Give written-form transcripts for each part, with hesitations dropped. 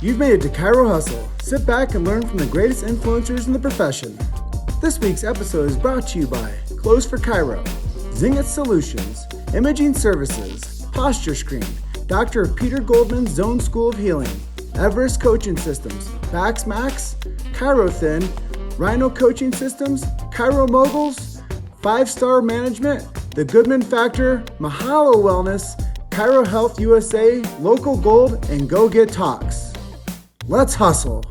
You've made it to Chiro Hustle. Sit back and learn from the greatest influencers in the profession. This week's episode is brought to you by Clothes for Chiro, Zinget Solutions, Imaging Services, Posture Screen, Dr. Peter Goldman's Zone School of Healing, Everest Coaching Systems, Bax Max, Chiro Thin, Rhino Coaching Systems, Chiro Moguls, 5-Star Management, The Goodman Factor, Mahalo Wellness, Chiro Health USA, Local Gold, and Go Get Talks. Let's hustle.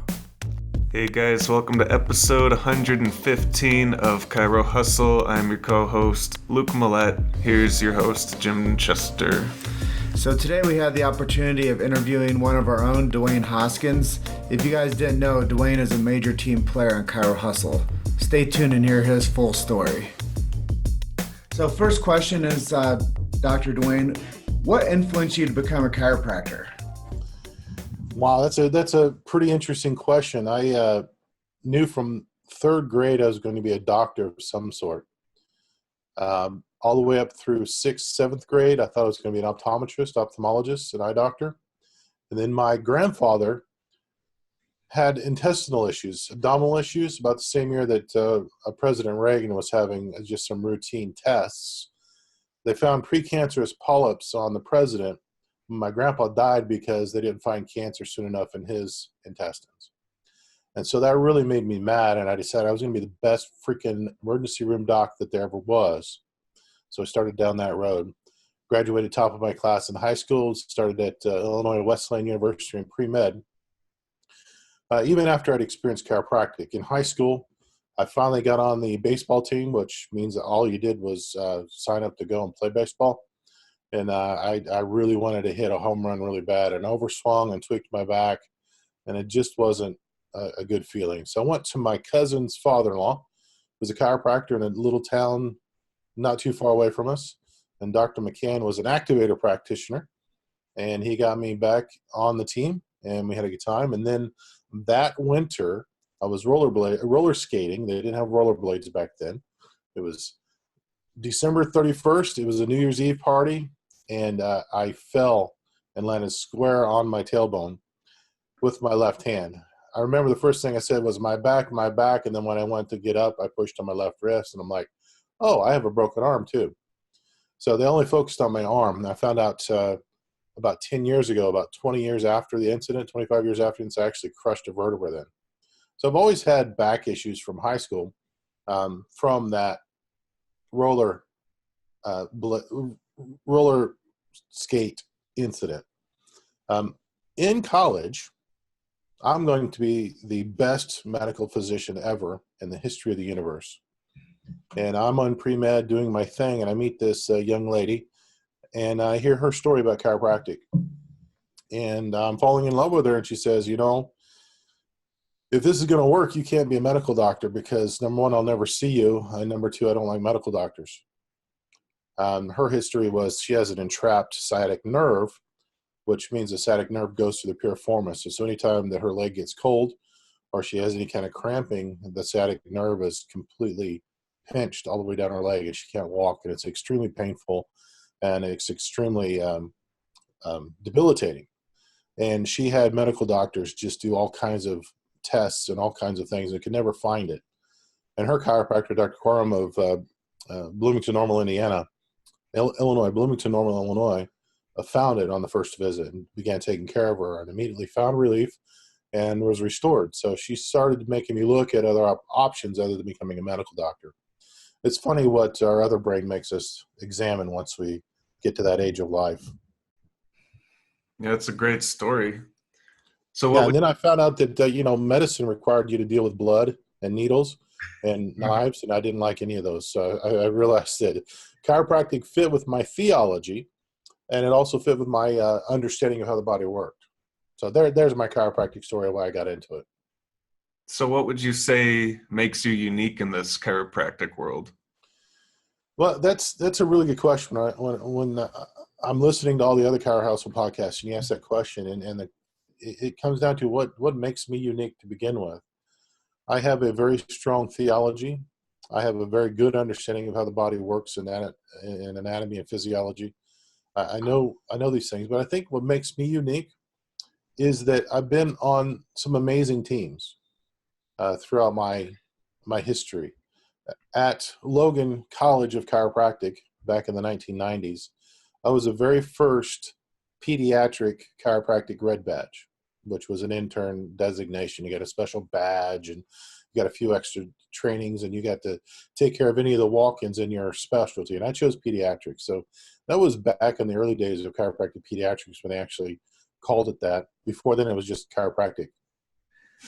Hey guys, welcome to episode 115 of Chiro Hustle. I'm your co-host, Luke Millette. Here's your host, Jim Chester. So today we had the opportunity of interviewing one of our own, Dwayne Hoskins. If you guys didn't know, Dwayne is a major team player in Chiro Hustle. Stay tuned and hear his full story. So first question is, Dr. Dwayne, what influenced you to become a chiropractor? Wow, that's a pretty interesting question. I knew from third grade I was going to be a doctor of some sort. All the way up through sixth, seventh grade, I thought I was going to be an optometrist, ophthalmologist, an eye doctor. And then my grandfather had intestinal issues, abdominal issues, about the same year that President Reagan was having just some routine tests. They found precancerous polyps on the president. My grandpa died because they didn't find cancer soon enough in his intestines. And so that really made me mad, and I decided I was going to be the best freaking emergency room doc that there ever was. So I started down that road. Graduated top of my class in high school, started at Illinois Wesleyan University in pre-med. Even after I'd experienced chiropractic. In high school, I finally got on the baseball team, which means that all you did was sign up to go and play baseball. And I really wanted to hit a home run really bad, and overswung and tweaked my back, and it just wasn't a good feeling. So I went to my cousin's father-in-law, who was a chiropractor in a little town not too far away from us. And Dr. McCann was an activator practitioner, and he got me back on the team, and we had a good time. And then that winter, I was roller skating. They didn't have rollerblades back then. It was December 31st. It was a New Year's Eve party, and I fell and landed square on my tailbone with my left hand. I remember the first thing I said was my back, and then when I went to get up, I pushed on my left wrist, and I'm like, oh, I have a broken arm too. So they only focused on my arm, and I found out about 10 years ago, about 20 years after the incident, 25 years after the incident, I actually crushed a vertebra then. So I've always had back issues from high school from that roller skate incident. In college, I'm going to be the best medical physician ever in the history of the universe. And I'm on pre-med doing my thing, and I meet this young lady, and I hear her story about chiropractic. And I'm falling in love with her, and she says, you know, if this is going to work, you can't be a medical doctor because, number one, I'll never see you, and number two, I don't like medical doctors. Her history was she has an entrapped sciatic nerve, which means the sciatic nerve goes to the piriformis. So anytime that her leg gets cold or she has any kind of cramping, the sciatic nerve is completely pinched all the way down her leg, and she can't walk, and it's extremely painful, and it's extremely debilitating. And she had medical doctors just do all kinds of tests and all kinds of things and could never find it. And her chiropractor, Dr. Quorum of Bloomington Normal, Indiana, Bloomington Normal, Illinois, found it on the first visit and began taking care of her and immediately found relief and was restored. So she started making me look at other options other than becoming a medical doctor. It's funny what our other brain makes us examine once we get to that age of life. Yeah, it's a great story. So and then I found out that, medicine required you to deal with blood and needles and knives, and I didn't like any of those. So I realized that chiropractic fit with my theology, and it also fit with my understanding of how the body worked. So there's my chiropractic story of why I got into it. So what would you say makes you unique in this chiropractic world? Well, that's a really good question. When I'm listening to all the other Chiro Hustle podcasts, and you ask that question, and it comes down to what makes me unique to begin with. I have a very strong theology. I have a very good understanding of how the body works in anatomy and physiology. I know these things, but I think what makes me unique is that I've been on some amazing teams throughout my history. At Logan College of Chiropractic back in the 1990s, I was the very first pediatric chiropractic red badge, which was an intern designation. You got a special badge and you got a few extra trainings and you got to take care of any of the walk-ins in your specialty. And I chose pediatrics. So that was back in the early days of chiropractic pediatrics when they actually called it that. Before then, it was just chiropractic.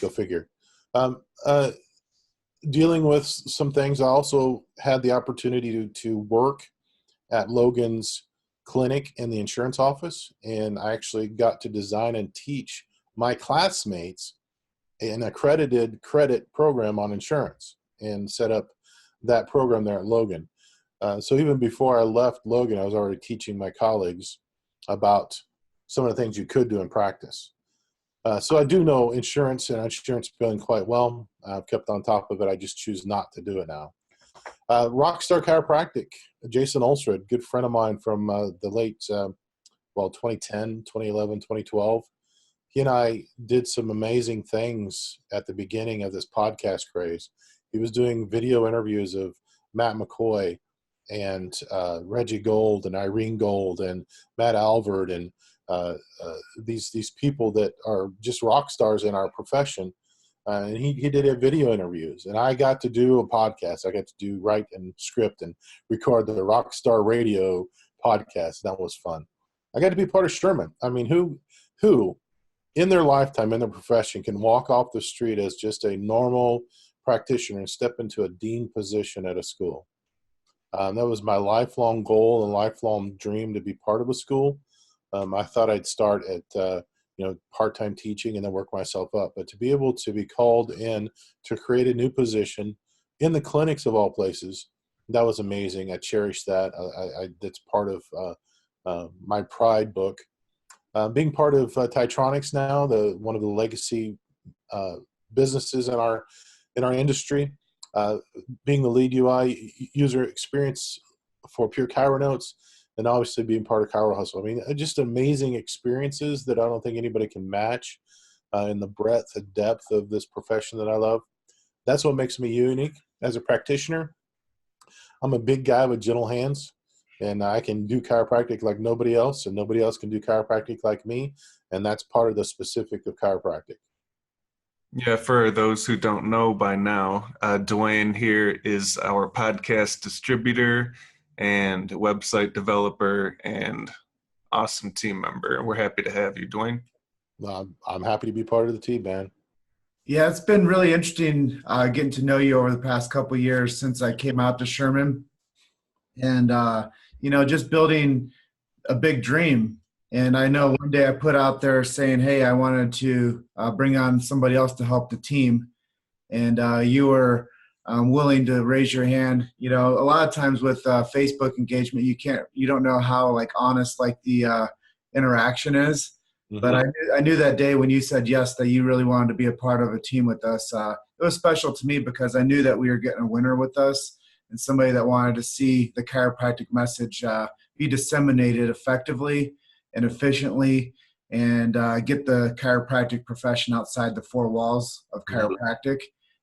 Go figure. Um, uh, Dealing with some things, I also had the opportunity to work at Logan's clinic in the insurance office, and I actually got to design and teach my classmates an accredited credit program on insurance and set up that program there at Logan. So even before I left Logan, I was already teaching my colleagues about some of the things you could do in practice. So I do know insurance and insurance billing quite well. I've kept on top of it. I just choose not to do it now. Rockstar Chiropractic, Jason Olsred, good friend of mine from the late, 2010, 2011, 2012. He and I did some amazing things at the beginning of this podcast craze. He was doing video interviews of Matt McCoy and Reggie Gold and Irene Gold and Matt Alvord and these people that are just rock stars in our profession. And he did video interviews, and I got to do a podcast. I got to write and script and record the Rockstar Radio podcast. That was fun. I got to be part of Sherman. I mean, who in their lifetime, in their profession, can walk off the street as just a normal practitioner and step into a dean position at a school? That was my lifelong goal and lifelong dream, to be part of a school. I thought I'd start at part-time teaching and then work myself up. But to be able to be called in to create a new position in the clinics of all places, that was amazing. I cherish that. That's part of my pride book. Being part of Titronics now, one of the legacy businesses in our industry, being the lead UI user experience for Pure Chiro Notes, and obviously being part of Chiro Hustle. I mean, just amazing experiences that I don't think anybody can match in the breadth and depth of this profession that I love. That's what makes me unique as a practitioner. I'm a big guy with gentle hands, and I can do chiropractic like nobody else, and nobody else can do chiropractic like me, and that's part of the specific of chiropractic. Yeah, for those who don't know by now, Dwayne here is our podcast distributor and website developer and awesome team member. We're happy to have you, Dwayne. I'm happy to be part of the team, man. Yeah, it's been really interesting getting to know you over the past couple of years since I came out to Sherman, and just building a big dream. And I know one day I put out there saying, hey, I wanted to bring on somebody else to help the team, and you were willing to raise your hand. A lot of times with Facebook engagement, you don't know how honest the interaction is. Mm-hmm. But I knew that day when you said yes that you really wanted to be a part of a team with us. It was special to me because I knew that we were getting a winner with us and somebody that wanted to see the chiropractic message be disseminated effectively and efficiently, and get the chiropractic profession outside the four walls of chiropractic.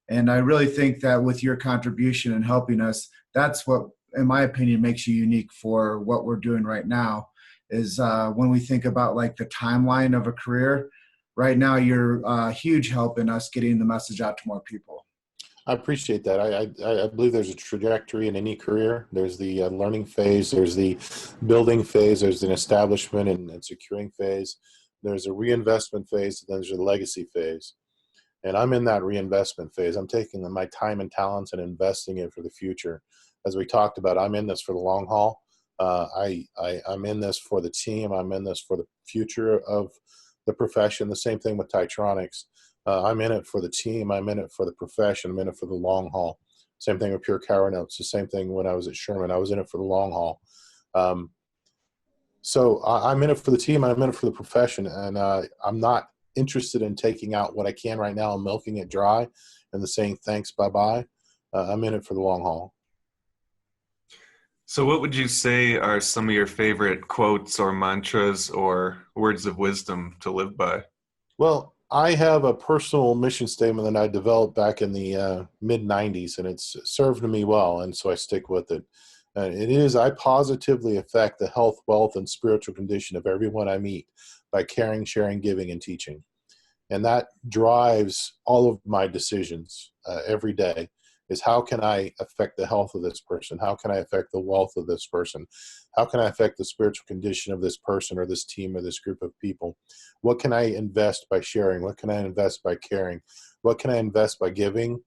And I really think that with your contribution and helping us, that's what, in my opinion, makes you unique for what we're doing right now. Is when we think about the timeline of a career, right now you're a huge help in us getting the message out to more people. I appreciate that. I believe there's a trajectory in any career. There's the learning phase, there's the building phase, there's an establishment and securing phase, there's a reinvestment phase, and then there's a legacy phase. And I'm in that reinvestment phase. I'm taking my time and talents and investing it for the future. As we talked about, I'm in this for the long haul. I'm in this for the team. I'm in this for the future of the profession. The same thing with Titronics. I'm in it for the team. I'm in it for the profession. I'm in it for the long haul. Same thing with Pure Chiro Notes. The same thing when I was at Sherman. I was in it for the long haul. So I'm in it for the team. I'm in it for the profession. And I'm not interested in taking out what I can right now and milking it dry and then saying thanks, bye-bye. I'm in it for the long haul. So what would you say are some of your favorite quotes or mantras or words of wisdom to live by? Well, I have a personal mission statement that I developed back in the mid 90s, and it's served me well, and so I stick with it. It is, I positively affect the health, wealth, and spiritual condition of everyone I meet by caring, sharing, giving, and teaching. And that drives all of my decisions every day, is how can I affect the health of this person? How can I affect the wealth of this person? How can I affect the spiritual condition of this person or this team or this group of people? What can I invest by sharing? What can I invest by caring? What can I invest by giving,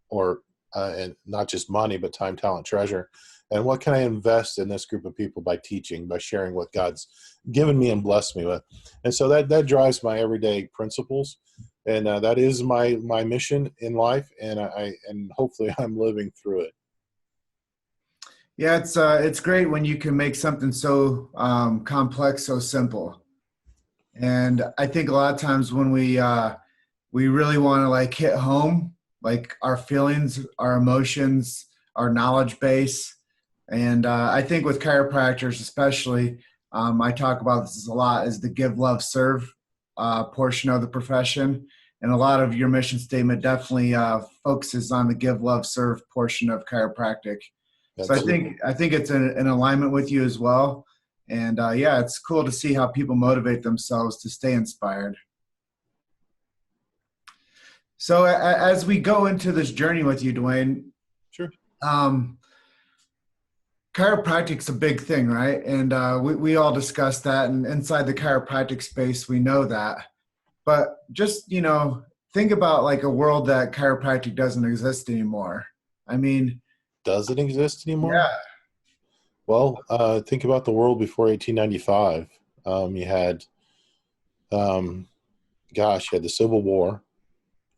or and not just money, but time, talent, treasure? And what can I invest in this group of people by teaching, by sharing what God's given me and blessed me with? And so that drives my everyday principles, and that is my mission in life, and hopefully I'm living through it. Yeah, it's great when you can make something so complex so simple. And I think a lot of times when we really want to like hit home, like our feelings, our emotions, our knowledge base. And I think with chiropractors especially, I talk about this a lot, is the give, love, serve portion of the profession. And a lot of your mission statement definitely focuses on the give, love, serve portion of chiropractic. So Absolutely. I think it's in alignment with you as well. And yeah, it's cool to see how people motivate themselves to stay inspired. So as we go into this journey with you, Dwayne, Sure. Chiropractic's a big thing, right? And we all discuss that, and inside the chiropractic space, we know that. But just, think about like a world that chiropractic doesn't exist anymore. I mean, Does it exist anymore? yeah, Well, think about the world before 1895. You had, um, you had the Civil War.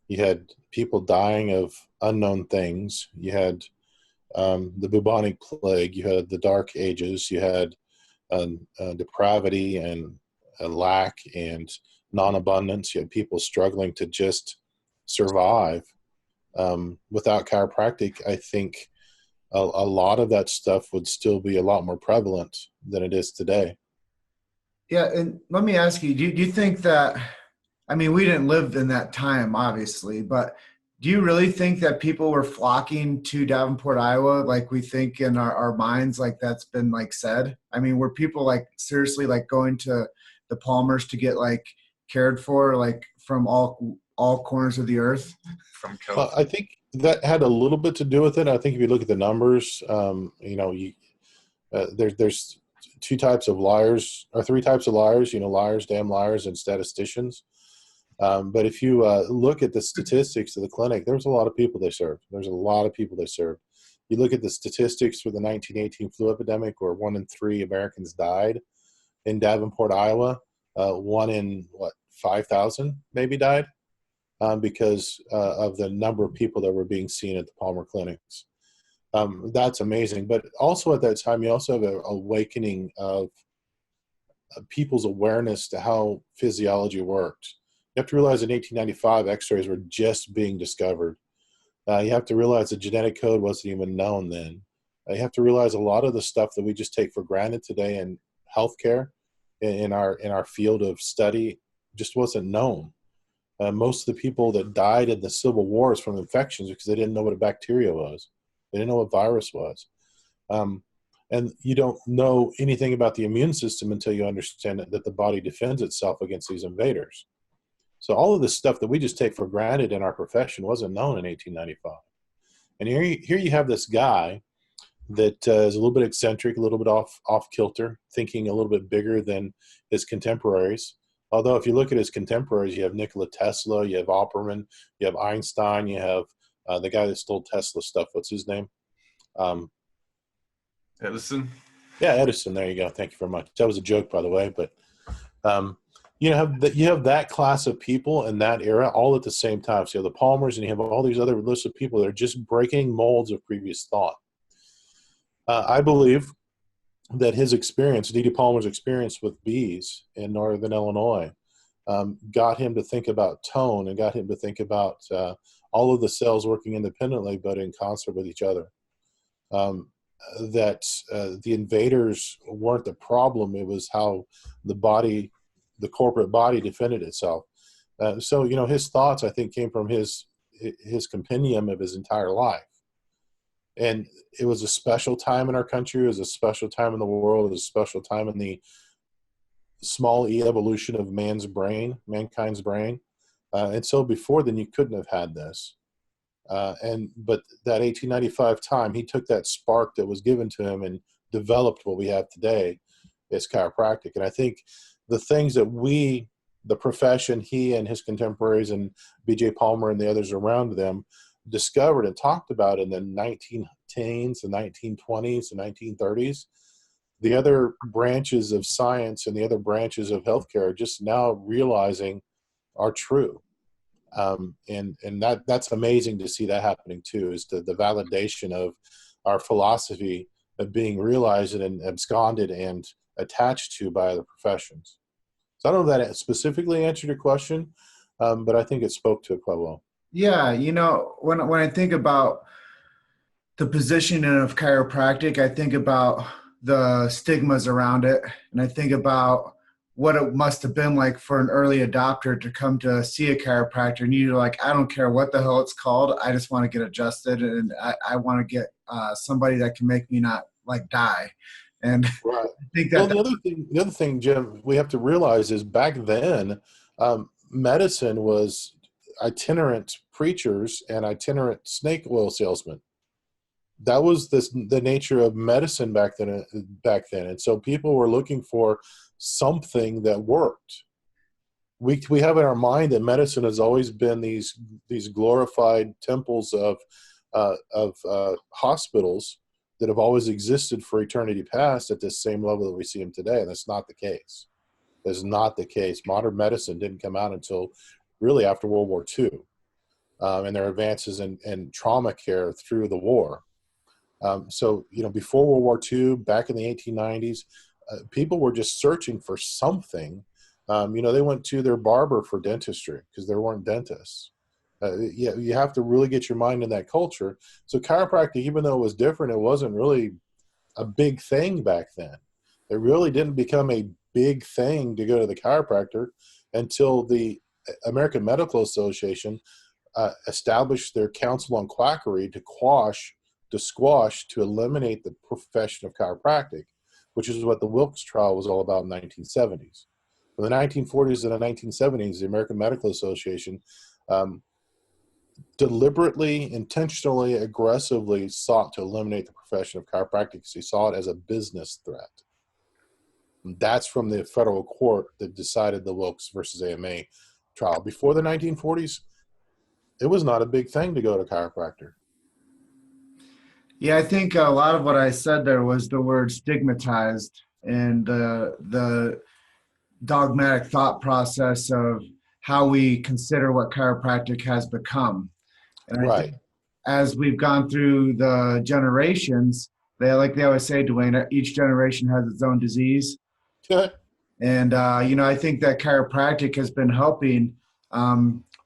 You had people dying of unknown things. You had the bubonic plague. You had the Dark Ages. You had depravity and lack and non-abundance. You had people struggling to just survive. Without chiropractic, I think a lot of that stuff would still be a lot more prevalent than it is today. yeah. And let me ask you, do you think that, I mean, we didn't live in that time, obviously, but do you really think that people were flocking to Davenport, Iowa, like we think in our minds, like that's been like said? I mean, were people like seriously like going to the Palmers to get like cared for, like from all corners of the earth? From Well, California. I think that had a little bit to do with it. I think if you look at the numbers, there's two types of liars, or three types of liars. Liars, damn liars, and statisticians. But if you look at the statistics of the clinic, there's a lot of people they served. There's a lot of people they served. You look at the statistics for the 1918 flu epidemic, where 1 in 3 Americans died in Davenport, Iowa. 1 in 5,000 maybe died because of the number of people that were being seen at the Palmer clinics. That's amazing. But also at that time, you also have an awakening of people's awareness to how physiology worked. You have to realize in 1895, x-rays were just being discovered. You have to realize the genetic code wasn't even known then. You have to realize a lot of the stuff that we just take for granted today in healthcare, in our field of study, just wasn't known. Most of the people that died in the Civil Wars from infections because they didn't know what a bacteria was. They didn't know what virus was. And you don't know anything about the immune system until you understand that the body defends itself against these invaders. So all of this stuff that we just take for granted in our profession wasn't known in 1895. And here you have this guy that is a little bit eccentric, a little bit off kilter, thinking a little bit bigger than his contemporaries. Although if you look at his contemporaries, you have Nikola Tesla, you have Opperman, you have Einstein, you have the guy that stole Tesla stuff. What's his name? Edison. Yeah, Edison. There you go. Thank you very much. That was a joke, by the way. But you have that class of people in that era all at the same time. So you have the Palmers and you have all these other lists of people that are just breaking molds of previous thought. I believe that his experience, D.D. Palmer's experience with bees in northern Illinois, got him to think about tone and got him to think about all of the cells working independently but in concert with each other. That the invaders weren't the problem. It was how the corporate body defended itself. So, his thoughts, I think, came from his compendium of his entire life. And it was a special time in our country. It was a special time in the world. It was a special time in the small evolution of mankind's brain. And so before then, you couldn't have had this. But that 1895 time, he took that spark that was given to him and developed what we have today as chiropractic. And I think the things that the profession, he and his contemporaries and B.J. Palmer and the others around them discovered and talked about in the 1910s, the 1920s, the 1930s, the other branches of science and the other branches of healthcare are just now realizing are true. And that's amazing to see that happening too, is the validation of our philosophy of being realized and absconded and attached to by other professions. So I don't know if that specifically answered your question, but I think it spoke to it quite well. Yeah, when I think about the positioning of chiropractic, I think about the stigmas around it, and I think about what it must have been like for an early adopter to come to see a chiropractor, and you're like, I don't care what the hell it's called, I just want to get adjusted, and I want to get somebody that can make me not like die. And right. I think the other thing, Jim, we have to realize is back then, medicine was itinerant preachers and itinerant snake oil salesmen. That was the nature of medicine back then. And so people were looking for something that worked. We have in our mind that medicine has always been these glorified temples of hospitals that have always existed for eternity past at this same level that we see them today. And that's not the case. That's not the case. Modern medicine didn't come out until really after World War II, and their advances in trauma care through the war. So, before World War II, back in the 1890s, people were just searching for something. They went to their barber for dentistry because there weren't dentists. You have to really get your mind in that culture. So chiropractic, even though it was different, it wasn't really a big thing back then. It really didn't become a big thing to go to the chiropractor until the American Medical Association established their Council on Quackery to squash, to eliminate the profession of chiropractic, which is what the Wilkes trial was all about in the 1970s. In the 1940s and the 1970s, the American Medical Association deliberately, intentionally, aggressively sought to eliminate the profession of chiropractic because they saw it as a business threat. And that's from the federal court that decided the Wilkes versus AMA trial. Before the 1940s, it was not a big thing to go to chiropractor. Yeah, I think a lot of what I said there was the word stigmatized and the dogmatic thought process of how we consider what chiropractic has become. And I think as we've gone through the generations, they always say, Dwayne, each generation has its own disease. And, I think that chiropractic has been helping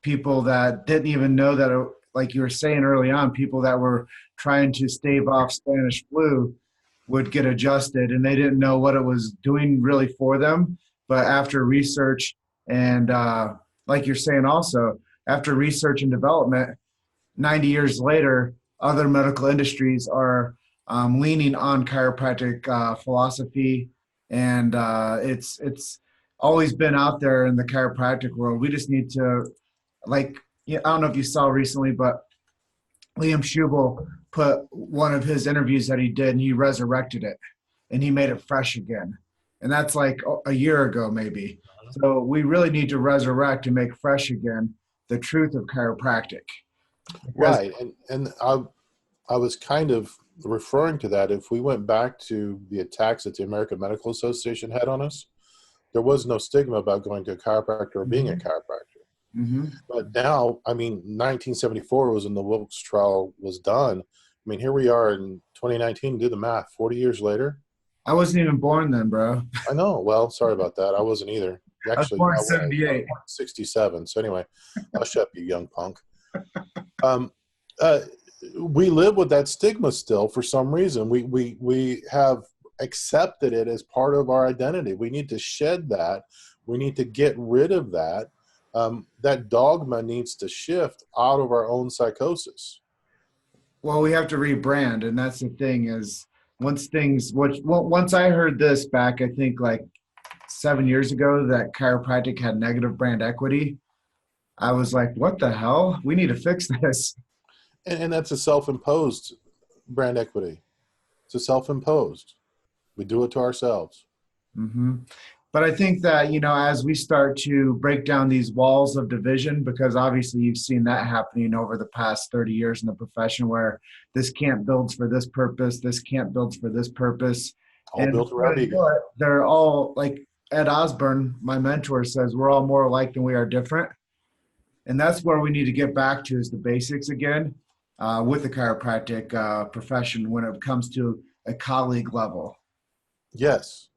people that didn't even know that, like you were saying early on, people that were trying to stave off Spanish flu would get adjusted, and they didn't know what it was doing really for them. But after research and, like you're saying also, after research and development, 90 years later, other medical industries are leaning on chiropractic philosophy, and it's always been out there in the chiropractic world. We just need to, I don't know if you saw recently, but Liam Schubel put one of his interviews that he did, and he resurrected it, and he made it fresh again. And that's like a year ago, maybe. So we really need to resurrect and make fresh again the truth of chiropractic. Right. And I was kind of referring to that. If we went back to the attacks that the American Medical Association had on us, there was no stigma about going to a chiropractor or being a chiropractor. Mm-hmm. But now, 1974 was when the Wilkes trial was done. Here we are in 2019, do the math, 40 years later. I wasn't even born then, bro. I know. Well, sorry about that. I wasn't either. Actually, I was born in 78. 67. So anyway, I'll shut up, you young punk. We live with that stigma still for some reason. We have accepted it as part of our identity. We need to shed that. We need to get rid of that. that dogma needs to shift out of our own psychosis. Well, we have to rebrand, and that's the thing is once I heard this back, I think like 7 years ago, that chiropractic had negative brand equity. I was like, what the hell? We need to fix this. And that's a self-imposed brand equity. It's a self-imposed. We do it to ourselves. Hmm. But I think that, as we start to break down these walls of division, because obviously you've seen that happening over the past 30 years in the profession, where this camp builds for this purpose, this camp builds for this purpose. All built around ego. They're all, like Ed Osborne, my mentor, says, we're all more alike than we are different. And that's where we need to get back to, is the basics again, with the chiropractic profession when it comes to a colleague level. Yes.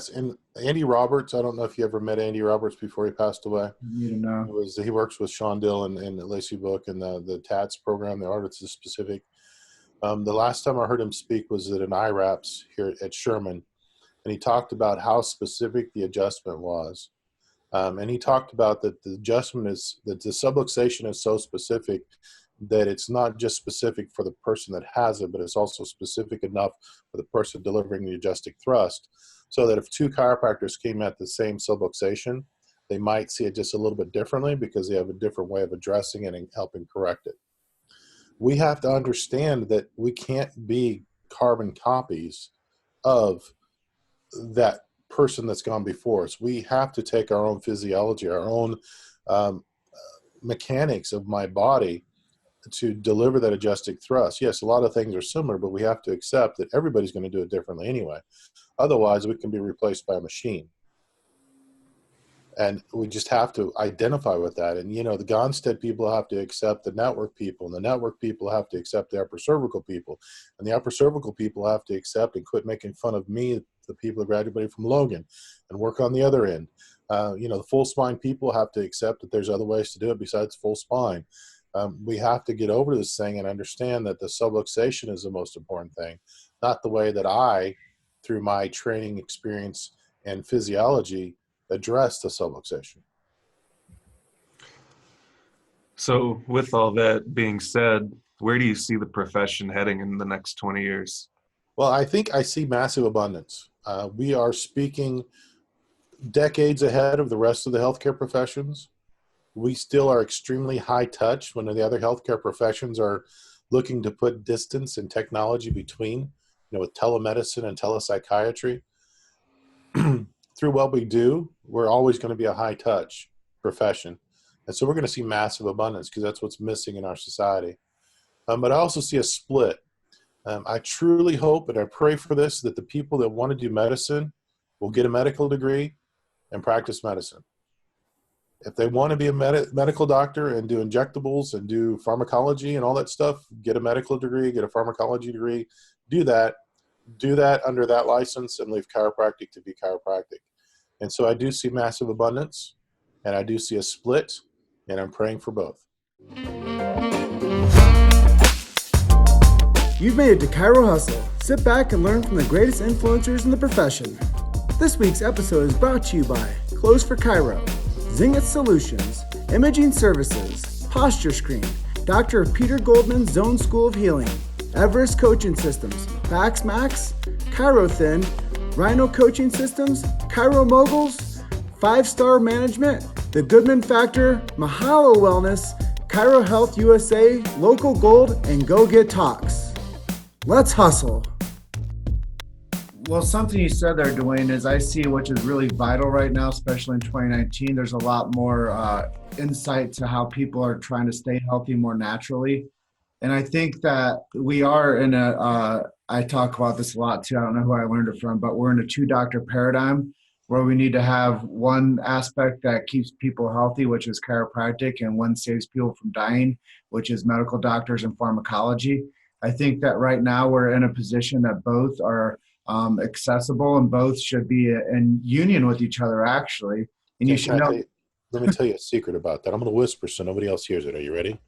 And Andy Roberts, I don't know if you ever met Andy Roberts before he passed away. You know. He works with Sean Dill and Lacey Book and the TATS program, the Artist Specific. The last time I heard him speak was at an IRAPS here at Sherman, and he talked about how specific the adjustment was. And he talked about that the adjustment is that the subluxation is so specific that it's not just specific for the person that has it, but it's also specific enough for the person delivering the adjusting thrust, so that if two chiropractors came at the same subluxation, they might see it just a little bit differently because they have a different way of addressing it and helping correct it. We have to understand that we can't be carbon copies of that person that's gone before us. We have to take our own physiology, our own mechanics of my body to deliver that adjusting thrust. Yes, a lot of things are similar, but we have to accept that everybody's going to do it differently anyway. Otherwise, we can be replaced by a machine. And we just have to identify with that. And, the Gonstead people have to accept the network people, and the network people have to accept the upper cervical people, and the upper cervical people have to accept and quit making fun of me, the people that graduated from Logan, and work on the other end. The full spine people have to accept that there's other ways to do it besides full spine. We have to get over this thing and understand that the subluxation is the most important thing, not the way that I, through my training experience and physiology, address the subluxation. So with all that being said, where do you see the profession heading in the next 20 years? Well, I think I see massive abundance. We are speaking decades ahead of the rest of the healthcare professions. We still are extremely high touch when the other healthcare professions are looking to put distance and technology between, with telemedicine and telepsychiatry. Through what we do, we're always going to be a high touch profession. And so we're going to see massive abundance because that's what's missing in our society. But I also see a split. I truly hope and I pray for this, that the people that want to do medicine will get a medical degree and practice medicine. If they want to be a medical doctor and do injectables and do pharmacology and all that stuff, get a medical degree, get a pharmacology degree, do that under that license, and leave chiropractic to be chiropractic. And so I do see massive abundance, and I do see a split, and I'm praying for both. You've made it to Chiro Hustle. Sit back and learn from the greatest influencers in the profession. This week's episode is brought to you by Clothes for Chiro, Zingit Solutions, Imaging Services, Posture Screen, Dr. Peter Goldman's Zone School of Healing, Everest Coaching Systems, Max, ChiroThin, Rhino Coaching Systems, Chiro Moguls, 5-Star Management, The Goodman Factor, Mahalo Wellness, Chiro Health USA, Local Gold, and Go Get Talks. Let's hustle. Well, something you said there, Dwayne, is I see, which is really vital right now, especially in 2019. There's a lot more insight to how people are trying to stay healthy more naturally. And I think that we are in I talk about this a lot too. I don't know who I learned it from, but we're in a 2-doctor paradigm where we need to have one aspect that keeps people healthy, which is chiropractic, and one saves people from dying, which is medical doctors and pharmacology. I think that right now we're in a position that both are accessible and both should be in union with each other, actually. And you should know. Let me tell you a secret about that. I'm going to whisper so nobody else hears it. Are you ready?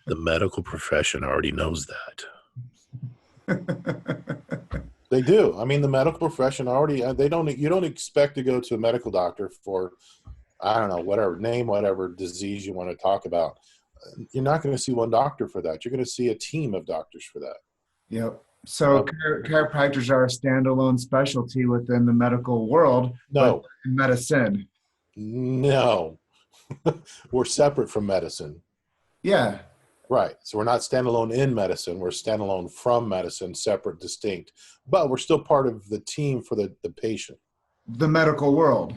The medical profession already knows that. They do. I mean, the medical profession already, you don't expect to go to a medical doctor for I don't know, whatever disease you want to talk about. You're not going to see one doctor for that. You're going to see a team of doctors for that. Yep. So chiropractors are a standalone specialty within the medical world, but No, in medicine. no, we're separate from medicine. Yeah. Right. So we're not standalone in medicine. We're standalone from medicine, separate, distinct. But we're still part of the team for the patient. The medical world.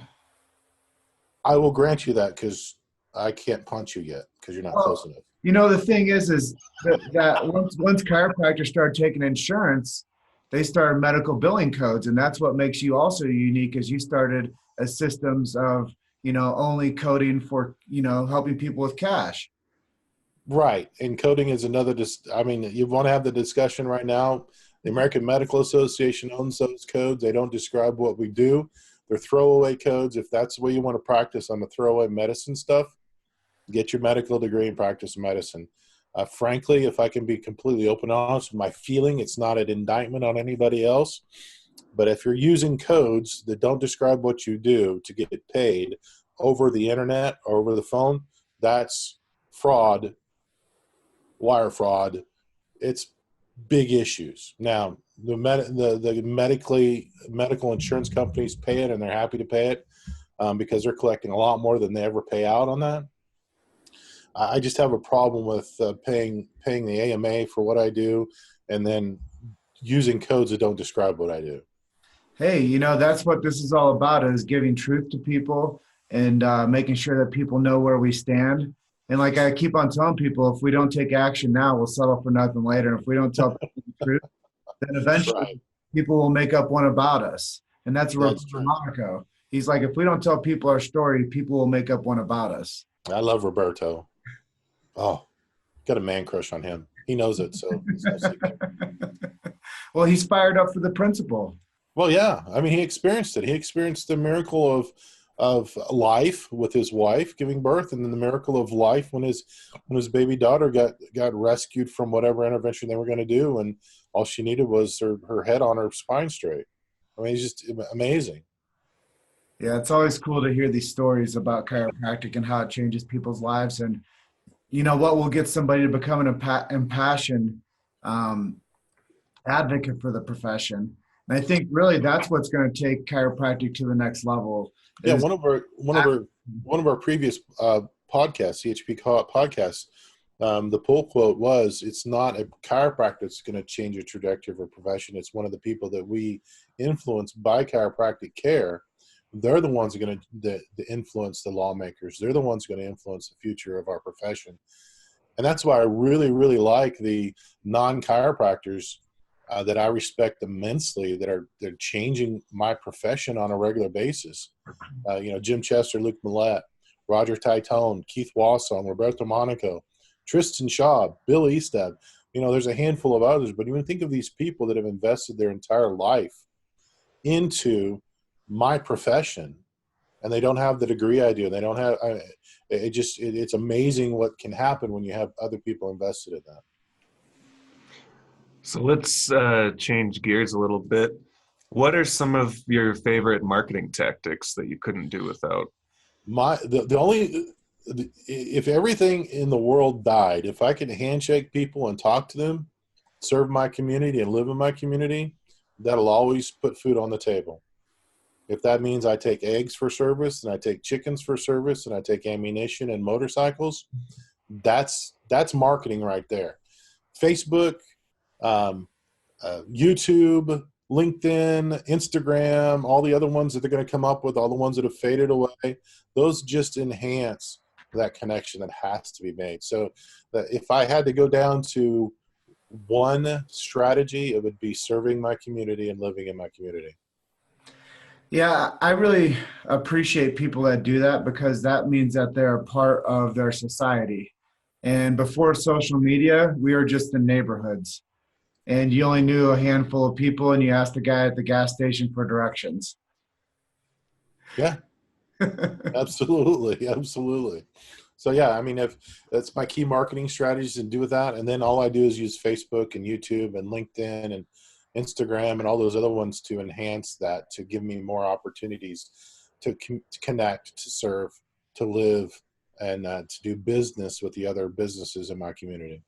I will grant you that because I can't punch you yet because you're not close enough. You know, the thing is that once chiropractors started taking insurance, they started medical billing codes, and that's what makes you also unique, as you started as systems of, only coding for, helping people with cash. Right. And coding is another, you want to have the discussion right now. The American Medical Association owns those codes. They don't describe what we do. They're throwaway codes. If that's the way you want to practice on the throwaway medicine stuff, get your medical degree and practice medicine. Frankly, if I can be completely open and honest with my feeling, it's not an indictment on anybody else. But if you're using codes that don't describe what you do to get paid over the internet or over the phone, that's fraud, wire fraud. It's big issues. Now, the medical insurance companies pay it, and they're happy to pay it because they're collecting a lot more than they ever pay out on that. I just have a problem with paying the AMA for what I do and then using codes that don't describe what I do. Hey, that's what this is all about, is giving truth to people and making sure that people know where we stand. And like I keep on telling people, if we don't take action now, we'll settle for nothing later. If we don't tell people the truth, then eventually people will make up one about us. And that's Roberto Monaco. He's like, if we don't tell people our story, people will make up one about us. I love Roberto. Oh, got a man crush on him. He knows it, so it's no secret. Well, he's fired up for the principle. Well, yeah. I mean, he experienced it. He experienced the miracle of life with his wife giving birth, and then the miracle of life when his baby daughter got rescued from whatever intervention they were going to do, and all she needed was her head on her spine straight. I mean, it's just amazing. Yeah, it's always cool to hear these stories about chiropractic and how it changes people's lives. And what will get somebody to become an impassioned advocate for the profession. And I think really that's what's going to take chiropractic to the next level. Yeah, one of our previous podcasts, CHP podcasts, the pull quote was, "It's not a chiropractor that's going to change the trajectory of a profession. It's one of the people that we influence by chiropractic care. They're the ones that are going to influence the lawmakers. They're the ones going to influence the future of our profession." And that's why I really, really like the non-chiropractors that I respect immensely, they're changing my profession on a regular basis. Jim Chester, Luke Millette, Roger Titone, Keith Wassong, Roberto Monaco, Tristan Shaw, Bill Eastab. There's a handful of others, but even think of these people that have invested their entire life into my profession, and they don't have the degree I do. They don't have. It's amazing what can happen when you have other people invested in that. So let's change gears a little bit. What are some of your favorite marketing tactics that you couldn't do without? If everything in the world died, if I could handshake people and talk to them, serve my community and live in my community, that'll always put food on the table. If that means I take eggs for service and I take chickens for service and I take ammunition and motorcycles, that's marketing right there. Facebook, YouTube, LinkedIn, Instagram, all the other ones that they're going to come up with, all the ones that have faded away, those just enhance that connection that has to be made. So if I had to go down to one strategy, it would be serving my community and living in my community. Yeah, I really appreciate people that do that, because that means that they're a part of their society. And before social media, we were just in neighborhoods. And you only knew a handful of people, and you asked the guy at the gas station for directions. Yeah, absolutely. Absolutely. So yeah, I mean, if that's my key marketing strategies, and do with that. And then all I do is use Facebook and YouTube and LinkedIn and Instagram and all those other ones to enhance that, to give me more opportunities to connect, to serve, to live and to do business with the other businesses in my community.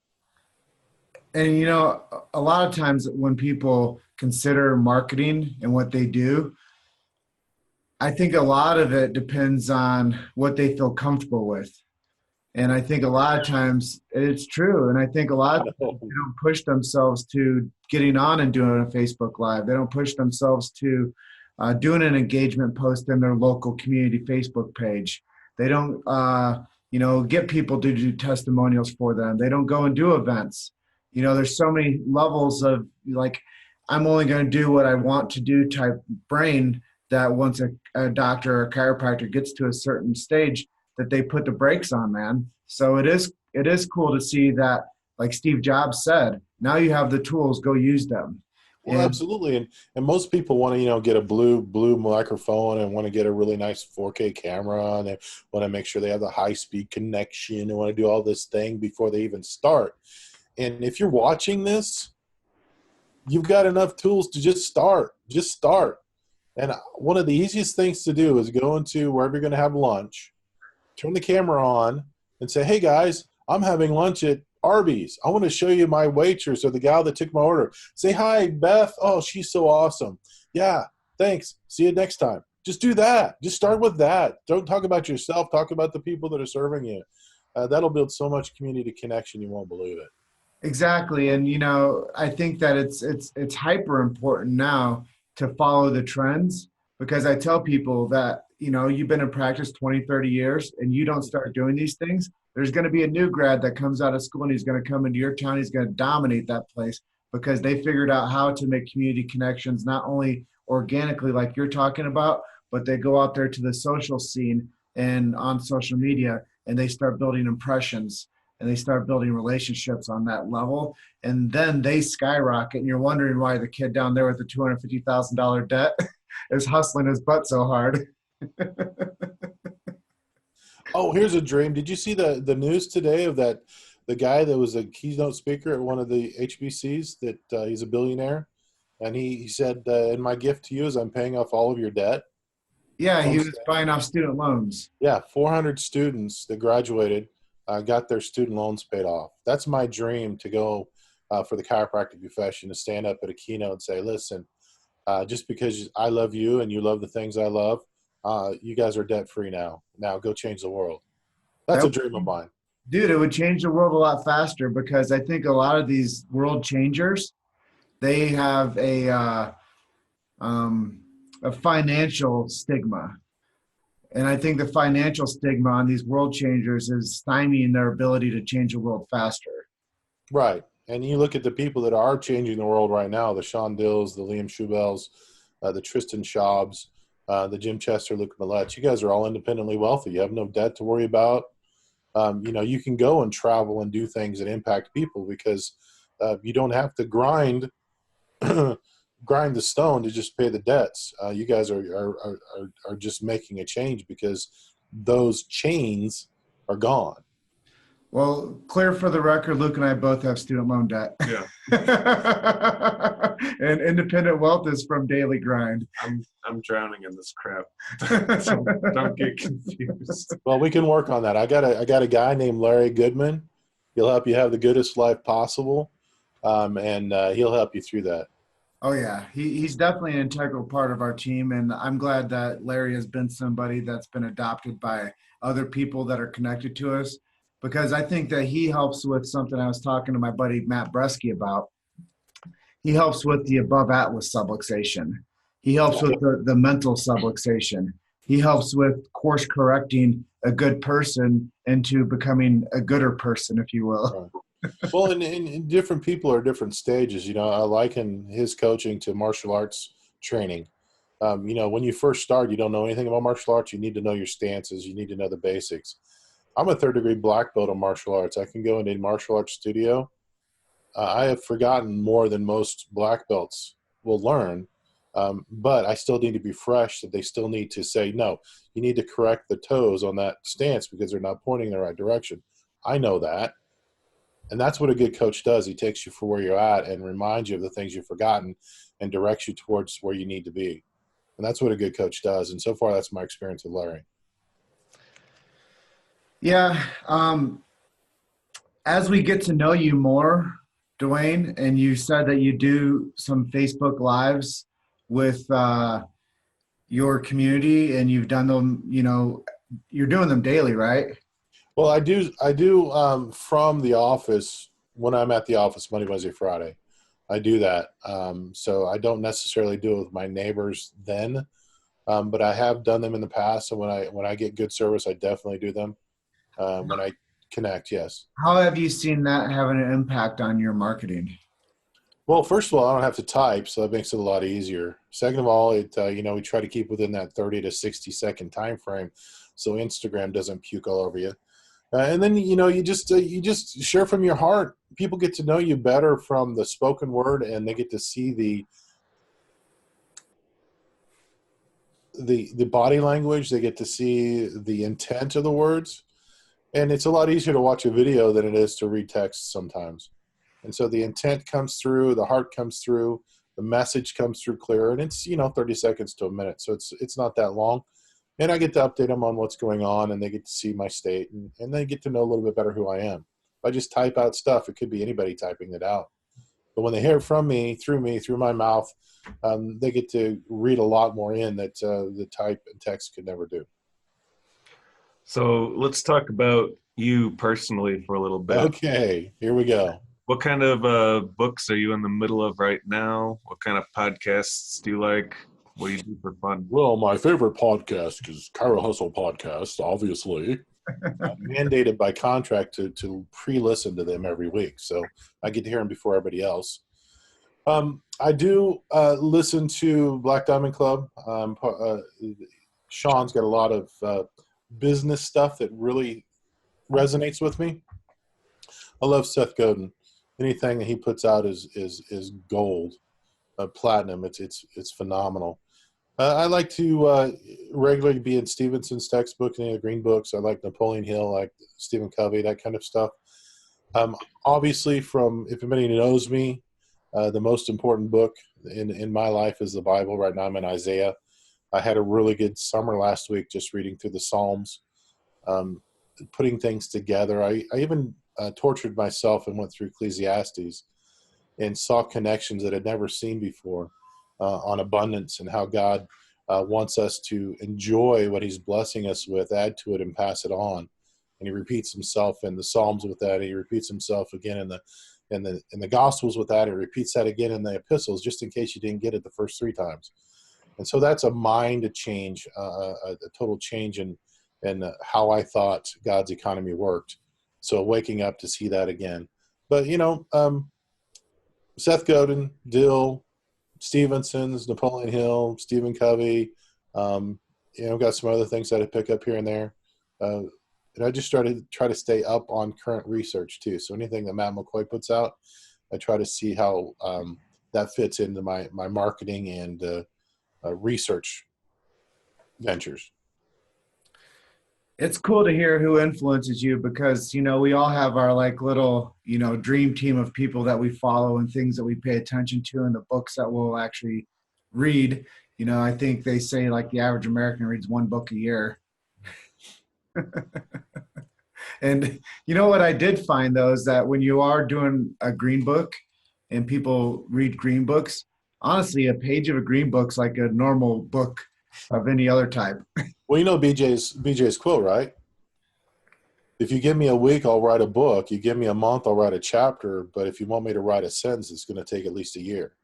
And you know, a lot of times when people consider marketing and what they do, I think a lot of it depends on what they feel comfortable with. And I think a lot of times it's true. And I think a lot of times they don't push themselves to getting on and doing a Facebook Live. They don't push themselves to doing an engagement post in their local community Facebook page. They don't, get people to do testimonials for them. They don't go and do events. You know, there's so many levels of like, I'm only going to do what I want to do type brain that once a doctor or a chiropractor gets to a certain stage, that they put the brakes on, man. So it is cool to see that, like Steve Jobs said, now you have the tools, go use them. Well, absolutely. And most people want to, get a blue microphone and want to get a really nice 4K camera, and they want to make sure they have the high-speed connection and want to do all this thing before they even start. And if you're watching this, you've got enough tools to just start. Just start. And one of the easiest things to do is go into wherever you're going to have lunch, turn the camera on, and say, hey, guys, I'm having lunch at Arby's. I want to show you my waitress or the gal that took my order. Say, hi, Beth. Oh, she's so awesome. Yeah, thanks. See you next time. Just do that. Just start with that. Don't talk about yourself. Talk about the people that are serving you. That'll build so much community connection you won't believe it. Exactly. And, I think that it's hyper important now to follow the trends, because I tell people that, you've been in practice 20, 30 years and you don't start doing these things, there's going to be a new grad that comes out of school and he's going to come into your town. He's going to dominate that place because they figured out how to make community connections, not only organically like you're talking about, but they go out there to the social scene and on social media and they start building impressions and they start building relationships on that level. And then they skyrocket and you're wondering why the kid down there with the $250,000 debt is hustling his butt so hard. Oh, here's a dream. Did you see the news today of the guy that was a keynote speaker at one of the HBCs that he's a billionaire? And he said, and my gift to you is I'm paying off all of your debt. Yeah, he was buying off student loans. Yeah, 400 students that graduated got their student loans paid off. That's my dream, to go for the chiropractic profession, to stand up at a keynote and say, listen, just because I love you and you love the things I love, you guys are debt-free now. Now go change the world. That's a dream of mine. Dude, it would change the world a lot faster, because I think a lot of these world changers, they have a financial stigma. And I think the financial stigma on these world changers is stymieing their ability to change the world faster. Right. And you look at the people that are changing the world right now, the Sean Dills, the Liam Schubels, the Tristan Schaubs, the Jim Chester, Luke Millett. You guys are all independently wealthy. You have no debt to worry about. You can go and travel and do things that impact people, because you don't have to grind the stone to just pay the debts. You guys are just making a change because those chains are gone. Well, clear for the record, Luke and I both have student loan debt. Yeah. And independent wealth is from daily grind. I'm drowning in this crap. So don't get confused. Well, we can work on that. I got a guy named Larry Goodman. He'll help you have the goodest life possible, and he'll help you through that. Oh, yeah. He's definitely an integral part of our team, and I'm glad that Larry has been somebody that's been adopted by other people that are connected to us, because I think that he helps with something I was talking to my buddy Matt Bresky about. He helps with the above atlas subluxation. He helps with the mental subluxation. He helps with course correcting a good person into becoming a gooder person, if you will. Right. Well, and different people are at different stages. I liken his coaching to martial arts training. When you first start, you don't know anything about martial arts. You need to know your stances. You need to know the basics. I'm a third-degree black belt in martial arts. I can go into a martial arts studio. I have forgotten more than most black belts will learn, but I still need to be fresh, that they still need to say, no, you need to correct the toes on that stance because they're not pointing in the right direction. I know that. And that's what a good coach does. He takes you for where you're at and reminds you of the things you've forgotten and directs you towards where you need to be. And that's what a good coach does. And so far, that's my experience with Larry. Yeah. As we get to know you more, Dwayne, and you said that you do some Facebook Lives with your community and you've done them, you're doing them daily, right? Well, I do from the office when I'm at the office Monday, Wednesday, Friday. I do that. So I don't necessarily do it with my neighbors then, but I have done them in the past. And when I get good service, I definitely do them. When I connect, yes. How have you seen that having an impact on your marketing? Well, first of all, I don't have to type, so that makes it a lot easier. Second of all, we try to keep within that 30 to 60-second time frame, so Instagram doesn't puke all over you. And then you just share from your heart. People get to know you better from the spoken word, and they get to see the body language. They get to see the intent of the words, and it's a lot easier to watch a video than it is to read text sometimes. And so the intent comes through, the heart comes through, the message comes through clear, and it's 30 seconds to a minute, so it's not that long. And I get to update them on what's going on, and they get to see my state, and they get to know a little bit better who I am. If I just type out stuff, it could be anybody typing it out. But when they hear it from me, through my mouth, they get to read a lot more in that the type and text could never do. So let's talk about you personally for a little bit. Okay, here we go. What kind of books are you in the middle of right now? What kind of podcasts do you like? What do you do for fun? Well, my favorite podcast is Cairo Hustle Podcast, obviously. I'm mandated by contract to pre-listen to them every week, so I get to hear them before everybody else. I do listen to Black Diamond Club. Sean's got a lot of business stuff that really resonates with me. I love Seth Godin. Anything that he puts out is gold, platinum. It's phenomenal. I like to regularly be in Stevenson's textbook and the Green Books. I like Napoleon Hill, I like Stephen Covey, that kind of stuff. Obviously, if anybody knows me, the most important book in my life is the Bible. Right now I'm in Isaiah. I had a really good summer last week just reading through the Psalms, putting things together. I even tortured myself and went through Ecclesiastes and saw connections that I'd never seen before on abundance and how God wants us to enjoy what he's blessing us with, add to it, and pass it on. And he repeats himself in the Psalms with that. He repeats himself again in the Gospels with that. He repeats that again in the epistles, just in case you didn't get it the first 3 times. And so that's a mind change, a total change in how I thought God's economy worked. So waking up to see that again. But, Seth Godin, Dill, Stevenson's, Napoleon Hill, Stephen Covey, got some other things that I pick up here and there. And I just try to stay up on current research too. So anything that Matt McCoy puts out, I try to see how that fits into my marketing and research ventures. It's cool to hear who influences you because, we all have our little, dream team of people that we follow and things that we pay attention to and the books that we'll actually read. I think they say the average American reads 1 book a year. And what I did find though is that when you are doing a green book and people read green books, honestly, a page of a green book's like a normal book of any other type. Well, BJ's quote, right? If you give me a week, I'll write a book. You give me a month, I'll write a chapter. But if you want me to write a sentence, it's going to take at least a year.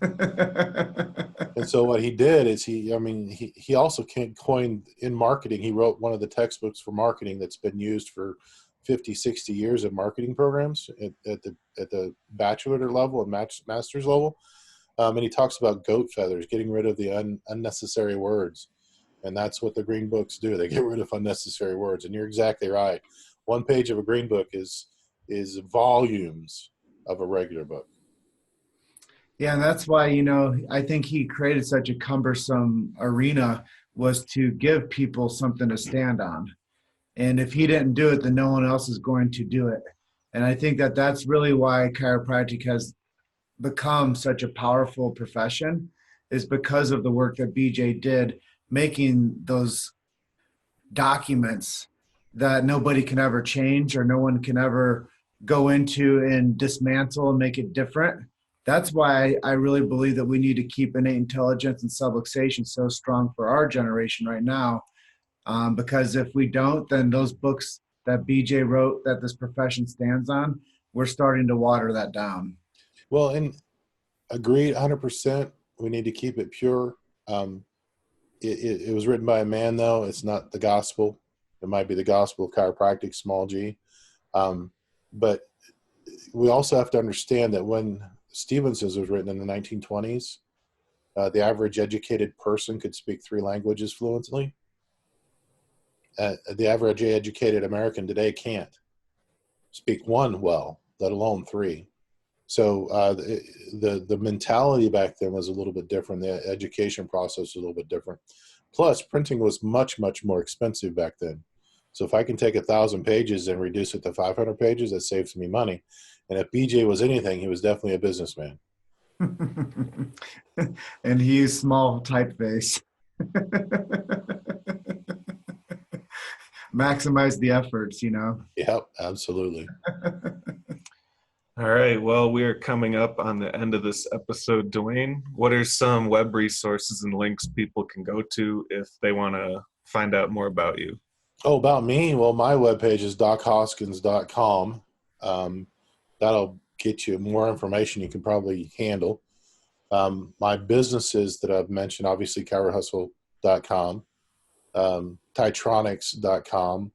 And so what he did is he also coined in marketing. He wrote one of the textbooks for marketing that's been used for 50, 60 years in marketing programs at the bachelor level and master's level. And he talks about goat feathers, getting rid of the unnecessary words. And that's what the green books do. They get rid of unnecessary words. And you're exactly right. 1 page of a green book is volumes of a regular book. Yeah, and that's why, I think he created such a cumbersome arena was to give people something to stand on. And if he didn't do it, then no one else is going to do it. And I think that that's really why chiropractic has become such a powerful profession, is because of the work that BJ did, making those documents that nobody can ever change or no one can ever go into and dismantle and make it different. That's why I really believe that we need to keep innate intelligence and subluxation so strong for our generation right now. Because if we don't, then those books that BJ wrote that this profession stands on, we're starting to water that down. Well, and agreed 100%. We need to keep it pure. It was written by a man, though. It's not the gospel. It might be the gospel of chiropractic, small g. But we also have to understand that when Stevenson's was written in the 1920s, the average educated person could speak 3 languages fluently. The average educated American today can't speak 1 well, let alone 3. So the mentality back then was a little bit different. The education process was a little bit different. Plus, printing was much, much more expensive back then. So if I can take 1,000 pages and reduce it to 500 pages, that saves me money. And if BJ was anything, he was definitely a businessman. And he used small typeface. Maximize the efforts, you know. Yep, absolutely. All right. Well, we are coming up on the end of this episode. Dwayne, what are some web resources and links people can go to if they want to find out more about you? Oh, about me? Well, my webpage is dochoskins.com. That'll get you more information you can probably handle. My businesses that I've mentioned, obviously, chirohustle.com, Titronics.com,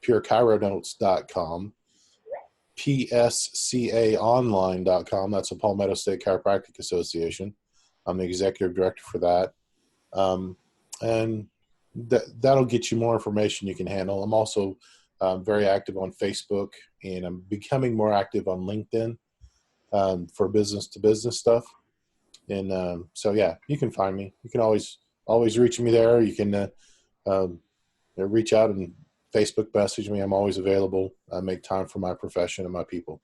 purechironotes.com, pscaonline.com. That's the Palmetto State Chiropractic Association. I'm the executive director for that. And that'll get you more information you can handle. I'm also very active on Facebook, and I'm becoming more active on LinkedIn for business-to-business stuff. And so, yeah, you can find me. You can always reach me there. You can reach out and Facebook message me. I'm always available. I make time for my profession and my people.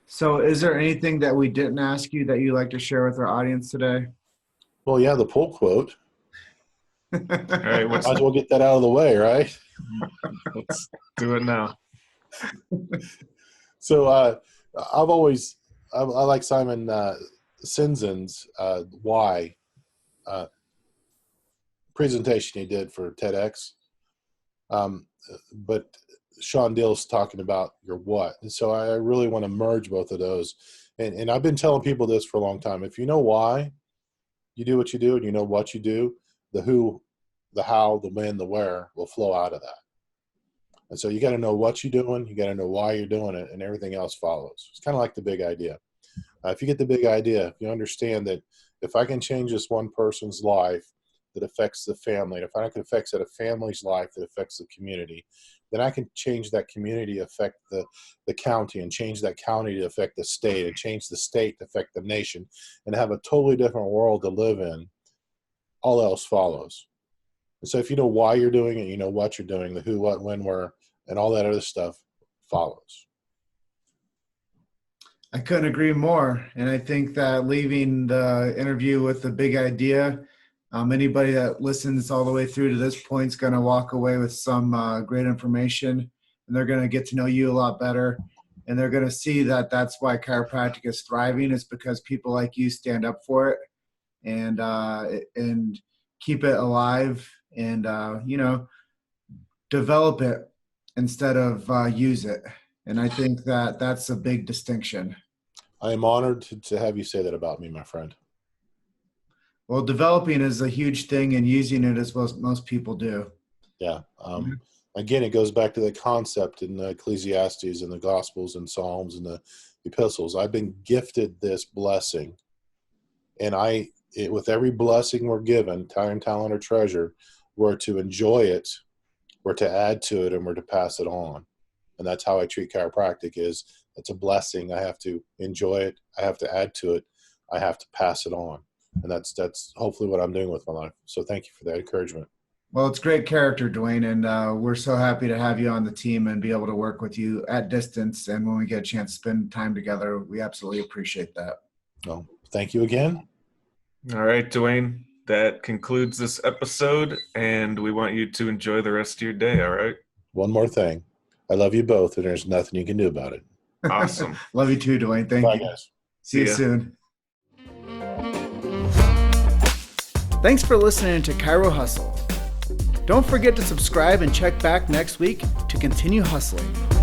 So is there anything that we didn't ask you that you'd like to share with our audience today? Well, yeah, the pull quote. All right. Might as well get that out of the way, right? Let's do it now. So I like Simon Sinzen's why presentation he did for TEDx. But Sean Dill's talking about your what. And so I really want to merge both of those. And I've been telling people this for a long time. If you know why you do what you do and you know what you do, the who, the how, the when, the where will flow out of that. And so you got to know what you're doing. You got to know why you're doing it, and everything else follows. It's kind of like the big idea. If you get the big idea, if you understand that if I can change this one person's life that affects the family, and if I can affect a family's life that affects the community, then I can change that community, affect the county, and change that county to affect the state, and change the state to affect the nation, and have a totally different world to live in. All else follows. And so if you know why you're doing it, you know what you're doing, the who, what, when, where, and all that other stuff follows. I couldn't agree more. And I think that leaving the interview with the big idea, anybody that listens all the way through to this point is going to walk away with some great information, and they're going to get to know you a lot better. And they're going to see that that's why chiropractic is thriving, is because people like you stand up for it and keep it alive and, develop it instead of use it. And I think that that's a big distinction. I am honored to have you say that about me, my friend. Well, developing is a huge thing, and using it is what most people do. Yeah. Again, it goes back to the concept in the Ecclesiastes and the Gospels and Psalms and the Epistles. I've been gifted this blessing, and with every blessing we're given, time, talent, or treasure, we're to enjoy it, we're to add to it, and we're to pass it on. And that's how I treat chiropractic. It's a blessing. I have to enjoy it. I have to add to it. I have to pass it on. And that's hopefully what I'm doing with my life. So thank you for that encouragement. Well, it's great character, Dwayne, and we're so happy to have you on the team and be able to work with you at distance. And when we get a chance to spend time together, we absolutely appreciate that. Well, thank you again. All right, Dwayne, that concludes this episode, and we want you to enjoy the rest of your day, all right? one more thing. I love you both, and there's nothing you can do about it. Awesome. Love you too, Dwayne. Thank Bye, you. guys. See you ya. soon. Thanks for listening to Cairo Hustle. Don't forget to subscribe and check back next week to continue hustling.